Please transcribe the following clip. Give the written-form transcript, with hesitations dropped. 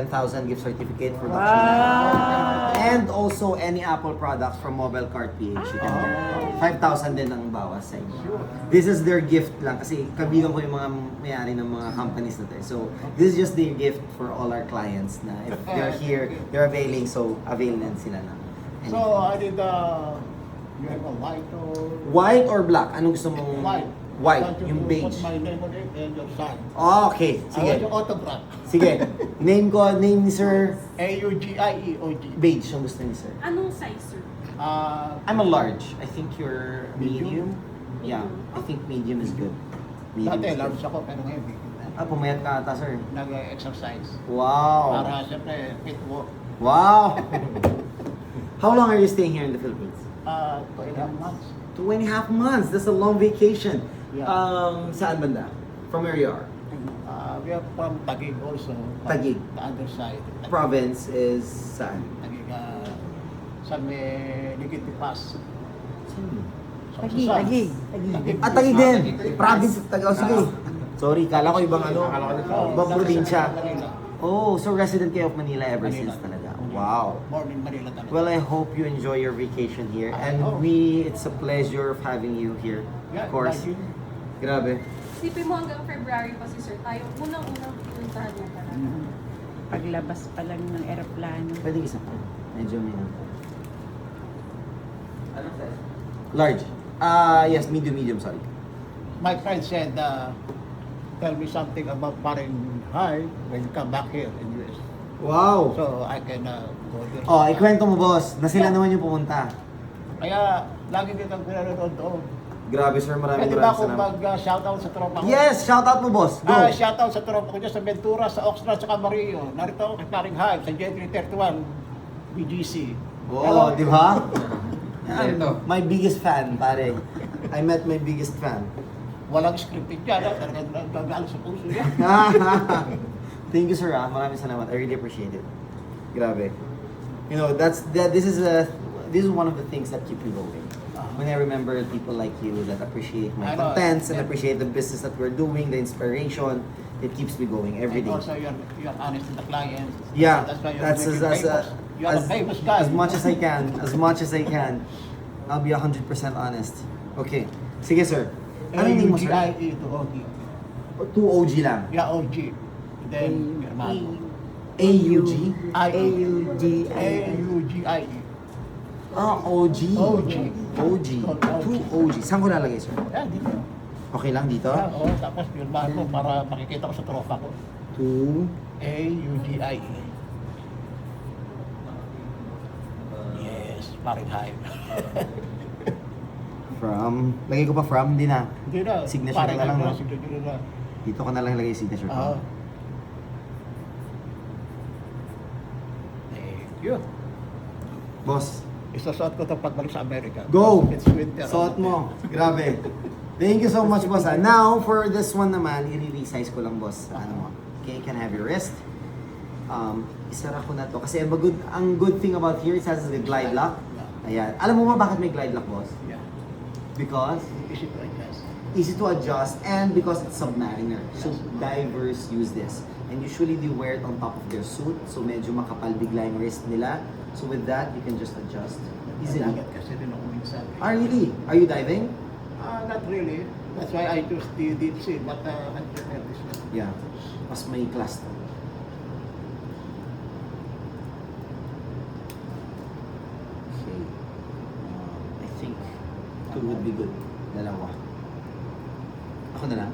10,000 gift certificate for Wow! Dr. And also any Apple products from Mobile Cart PH. You can get 5,000 din ang bawas sa inyo. This is their gift lang kasi kabilang ko yung mga may-ari ng mga companies na to. So, this is just their gift for all our clients na if they're here, they're availing, so avail na sila na. So, I did you have a white or... White or black? Anong gusto mong... White. White, Don't yung you beige. put my name on it and your sign. Oh, okay, I want sige. your autograph. Sige. Name ni Sir A-U-G-I-E-O-G. Beige ang gusto ni Sir. Anong size, sir? I'm a large. I think you're medium. Medium? Yeah, I think medium is good. Medium Dati, is large good. ako, pero ngayon, big. Pumayat ka ata, sir. Nag-exercise. Wow. Para, siyempre, fit walk. Wow. How long are you staying here in the Philippines? 2.5 months. 2.5 months. That's a long vacation. Yeah. Saan banda? From where you are? We are from Taguig also. Taguig. The other side. Province is saan? Taguig, sa may Ligiti Pass. Taguig, Taguig, Taguig. Taguig din. Province of Taguig. Oh, sige. Sorry, kala ko ibang ano. Ibang probinsya. Oh, so resident kayo of Manila ever Manila. since talaga. Wow. Born in Manila talaga. Well, I hope you enjoy your vacation here. And it's a pleasure of having you here. Of course. Grabe. Isipin mo hanggang February pa si sir. Tayo unang-unang pinuntahan niya talaga. Paglabas pa lang ng eroplano. Pwede isa pa. Medyo may na. Large. Yes, medium, sorry. My friend said, tell me something about Fahrenheit when you come back here in US. Wow! So I can go there. Oh, ikwento mo, boss, na sila naman yung pumunta. Kaya lagi dito ang pinanonood doon. Grabe, sir. Maraming Pwede ba maraming akong salamat. mag-shoutout sa tropa ko? Yes! Shoutout mo, boss. Go! Shoutout sa tropa ko dyan sa Ventura, sa Oxnard, sa Camarillo. Narito ako kay Fahrenheit sa January 31, BGC. Oo, di ba? Ito. My biggest fan, pare. I met my biggest fan. Walang scripted yan. Talagang nagagalo sa puso yan. Thank you, sir. Maraming salamat. I really appreciate it. Grabe. You know, this is one of the things that keep me going. When I remember people like you that appreciate my I know. contents and Yeah. appreciate the business that we're doing, the inspiration, it keeps me going every And day. also you're honest with the clients. Yeah, That's why you're that's making famous. You're a famous guy. as much as I can. As much as I can. I'll be 100% honest. Okay. Sige, sir. Ano name mo, sir? A-U-G-I-E to OG. 2 OG lang. Yeah, OG. Then, Hermano. AUG? A-U-G-I. A-U-G-I-E. OG. OG. OG. 2 OG. Saan ko lalagay, sir? Yeah, dito. Okay lang dito? Yeah, oh, tapos Hermano para makikita ko sa tropa ko. 2. A-U-G-I-E. Yes, Fahrenheit. From. Lagay ko pa from. Hindi na. Hindi na. Signature na lang, no? Signature na. Dito ko na lang lagay yung signature ko. Ah. Thank you. Boss, Isasot ko ito pagbalik sa Amerika. go! It's winter. Suot mo. Grabe. Thank you so much, boss. Now, for this one naman, i-resize ko lang, boss. Ano mo? Okay, can I have your wrist? Isara ko na to. Kasi ang good thing about here, it has the glide lock. Ayan. Alam mo ba bakit may glide lock, boss? Yeah. Because Easy to adjust. easy to adjust and because it's submariner. So divers use this. And usually they wear it on top of their suit. So medyo makapal bigla yung wrist nila. So with that, you can just adjust easily. Dagat kasi rin ako minsan. Really? Are you diving? Not really. That's why I choose the deep sea. But I prefer this one. Yeah. Mas may class to. Okay. I think two would be good. Dalawa. Ako na lang.